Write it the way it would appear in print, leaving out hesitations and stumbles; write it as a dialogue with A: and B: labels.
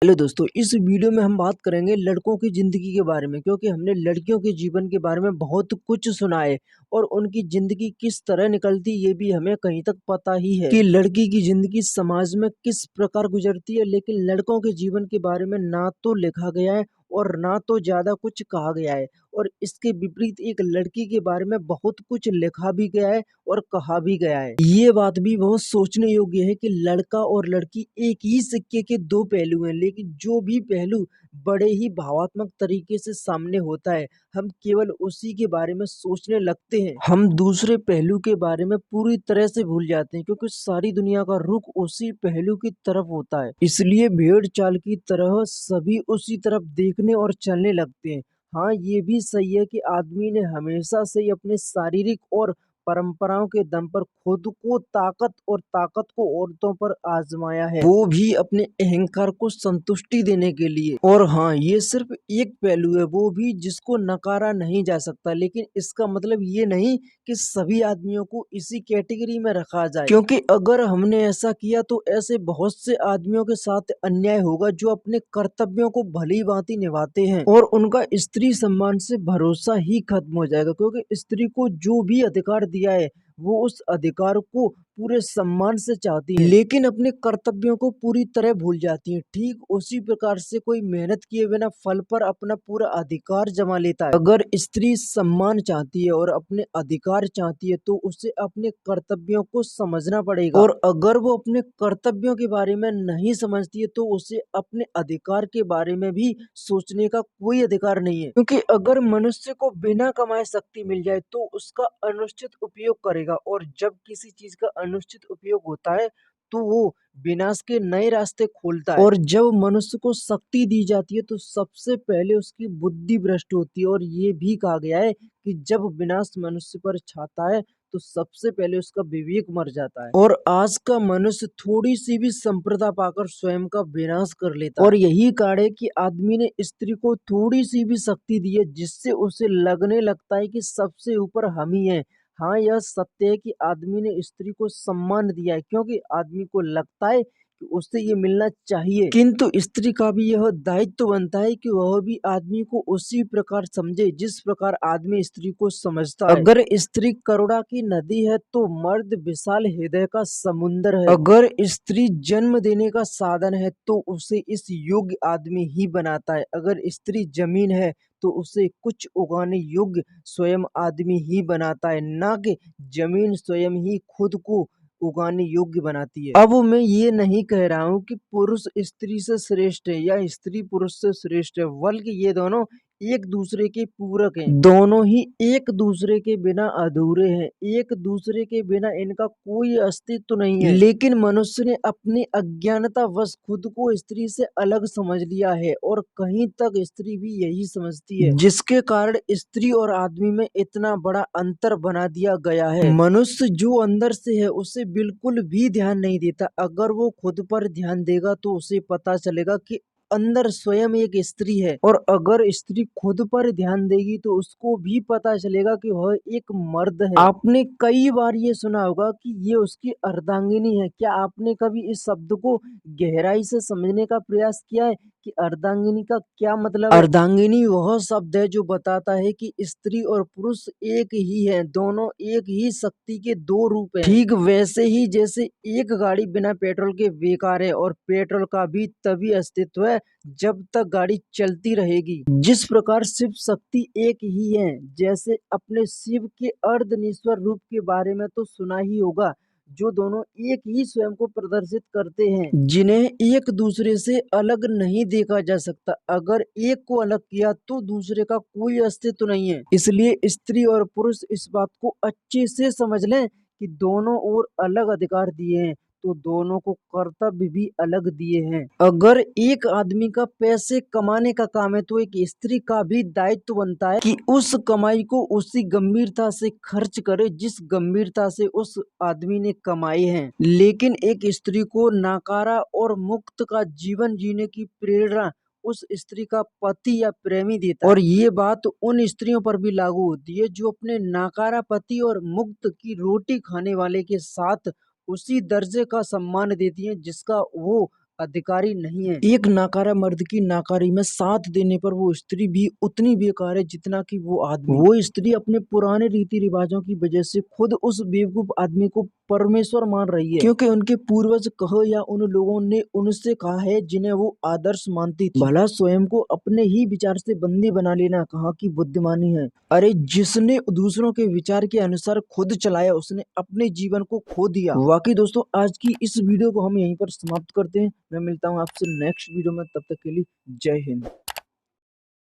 A: Hello दोस्तों, इस video में हम बात करेंगे लड़कों की ज़िंदगी के बारे में क्योंकि हमने लड़कियों के जीवन के बारे में बहुत कुछ सुना है और उनकी ज़िंदगी किस तरह निकलती ये भी हमें कहीं तक पता ही है कि लड़की की ज़िंदगी समाज में किस प्रकार गुजरती है। लेकिन लड़कों के जीवन के बारे में ना तो लिखा गया है और ना तो ज़्यादा कुछ कहा गया है और इसके विपरीत एक लड़की के बारे में बहुत कुछ लिखा भी गया है और कहा भी गया है। ये बात भी बहुत सोचने योग्य है कि लड़का और लड़की एक ही सिक्के के दो पहलू हैं, लेकिन जो भी पहलू बड़े ही भावात्मक तरीके से सामने होता है, हम केवल उसी के बारे में सोचने लगते हैं। हम दूसरे पहलू के बारे में पूरी तरह से भूल जाते हैं क्योंकि सारी दुनिया का रुख उसी पहलू की तरफ होता है। इसलिए भेड़ चाल की तरह सभी उसी तरफ देखने और चलने लगते हैं। हाँ, ये भी सही है कि आदमी ने हमेशा से ही अपने शारीरिक और परंपराओं के दम पर खुद को ताकत को औरतों पर आजमाया है, वो भी अपने अहंकार को संतुष्टि देने के लिए। और हाँ, ये सिर्फ एक पहलू है, वो भी जिसको नकारा नहीं जा सकता। लेकिन इसका मतलब ये नहीं कि सभी आदमियों को इसी कैटेगरी में रखा जाए, क्योंकि अगर हमने ऐसा किया तो ऐसे बहुत से आदमियों के साथ अन्याय होगा जो अपने कर्तव्यों को भली भांति निभाते हैं और उनका स्त्री सम्मान से भरोसा ही खत्म हो जाएगा। क्योंकि स्त्री को जो भी अधिकार दिया है वो उस अधिकार को पूरे सम्मान से चाहती है, लेकिन अपने कर्तव्यों को पूरी तरह भूल जाती है। ठीक उसी प्रकार से कोई मेहनत किए बिना फल पर अपना पूरा अधिकार जमा लेता है। अगर स्त्री सम्मान चाहती है और अपने अधिकार चाहती है तो उसे अपने कर्तव्यों को समझना पड़ेगा, और अगर वो अपने कर्तव्यों के बारे में नहीं समझती है तो उसे अपने अधिकार के बारे में भी सोचने का कोई अधिकार नहीं है। क्योंकि अगर मनुष्य को बिना कमाए शक्ति मिल जाए तो उसका अनुचित उपयोग करेगा, और जब किसी चीज का अनुचित उपयोग होता है तो वो विनाश के नए रास्ते खोलता है। और जब मनुष्य को शक्ति दी जाती है तो सबसे पहले उसकी बुद्धि भ्रष्ट होती है, और ये भी कहा गया है कि जब विनाश मनुष्य पर छाता है तो सबसे पहले उसका विवेक मर जाता है। और आज का मनुष्य थोड़ी सी भी संप्रदा पाकर स्वयं का विनाश कर लेता है। और यही कारण है कि आदमी ने स्त्री को थोड़ी सी भी शक्ति दी है जिससे उसे लगने लगता है कि सबसे ऊपर हम ही हैं। हाँ, यह सत्य है कि आदमी ने स्त्री को सम्मान दिया है क्योंकि आदमी को लगता है कि उससे ये मिलना चाहिए, किंतु स्त्री का भी यह दायित्व बनता है कि वह भी आदमी को उसी प्रकार समझे जिस प्रकार आदमी स्त्री को समझता है। अगर स्त्री करुणा की नदी है तो मर्द विशाल हृदय का समुंदर है। अगर स्त्री जन्म देने का साधन है तो उसे इस योग्य आदमी ही बनाता है। अगर स्त्री जमीन है तो उसे कुछ उगाने योग्य स्वयं आदमी ही बनाता है, ना कि जमीन स्वयं ही खुद को उगाने योग्य बनाती है। अब मैं ये नहीं कह रहा हूँ कि पुरुष स्त्री से श्रेष्ठ है या स्त्री पुरुष से श्रेष्ठ है, बल्कि ये दोनों एक दूसरे के पूरक हैं। दोनों ही एक दूसरे के बिना अधूरे हैं, एक दूसरे के बिना इनका कोई अस्तित्व नहीं है। लेकिन मनुष्य ने अपनी अज्ञानता वश खुद को स्त्री से अलग समझ लिया है, और कहीं तक स्त्री भी यही समझती है, जिसके कारण स्त्री और आदमी में इतना बड़ा अंतर बना दिया गया है। मनुष्य जो अंदर से है उसे बिल्कुल भी ध्यान नहीं देता। अगर वो खुद पर ध्यान देगा तो उसे पता चलेगा कि अंदर स्वयं एक स्त्री है, और अगर स्त्री खुद पर ध्यान देगी तो उसको भी पता चलेगा कि वह एक मर्द है। आपने कई बार ये सुना होगा कि ये उसकी अर्धांगिनी है। क्या आपने कभी इस शब्द को गहराई से समझने का प्रयास किया है कि अर्धांगिनी का क्या मतलब है? अर्धांगिनी वह शब्द है जो बताता है कि स्त्री और पुरुष एक ही है, दोनों एक ही शक्ति के दो रूप हैं। ठीक वैसे ही जैसे एक गाड़ी बिना पेट्रोल के बेकार है और पेट्रोल का भी तभी अस्तित्व है जब तक गाड़ी चलती रहेगी। जिस प्रकार शिव शक्ति एक ही है, जैसे अपने शिव के अर्धनिश्वर रूप के बारे में तो सुना ही होगा, जो दोनों एक ही स्वयं को प्रदर्शित करते हैं, जिन्हें एक दूसरे से अलग नहीं देखा जा सकता। अगर एक को अलग किया तो दूसरे का कोई अस्तित्व नहीं है। इसलिए स्त्री और पुरुष इस बात को अच्छे से समझ लें कि दोनों ओर अलग अधिकार दिए हैं तो दोनों को कर्तव्य भी अलग दिए हैं। अगर एक आदमी का पैसे कमाने का काम है तो एक स्त्री का भी दायित्व बनता है कि उस कमाई को उसी गंभीरता से खर्च करे जिस गंभीरता से उस आदमी ने कमाए हैं। लेकिन एक स्त्री को नाकारा और मुक्त का जीवन जीने की प्रेरणा उस स्त्री का पति या प्रेमी देता है। और ये बात उन स्त्रियों पर भी लागू होती है जो अपने नाकारा पति और मुक्त की रोटी खाने वाले के साथ उसी दर्जे का सम्मान देती हैं जिसका वो अधिकारी नहीं है। एक नाकारा मर्द की नाकारी में साथ देने पर वो स्त्री भी उतनी बेकार है जितना कि वो आदमी। वो स्त्री अपने पुराने रीति रिवाजों की वजह से खुद उस बेवकूफ आदमी को परमेश्वर मान रही है, क्योंकि उनके पूर्वज कहो या उन लोगों ने उनसे कहा है जिन्हें वो आदर्श मानती थी। भला स्वयं को अपने ही विचार से बंदी बना लेना कहाँ की बुद्धिमानी है। अरे जिसने दूसरों के विचार के अनुसार खुद चलाया उसने अपने जीवन को खो दिया। वाकई दोस्तों, आज की इस वीडियो को हम यहीं पर समाप्त करते हैं। मैं मिलता हूँ आपसे नेक्स्ट वीडियो में, तब तक के लिए जय हिंद।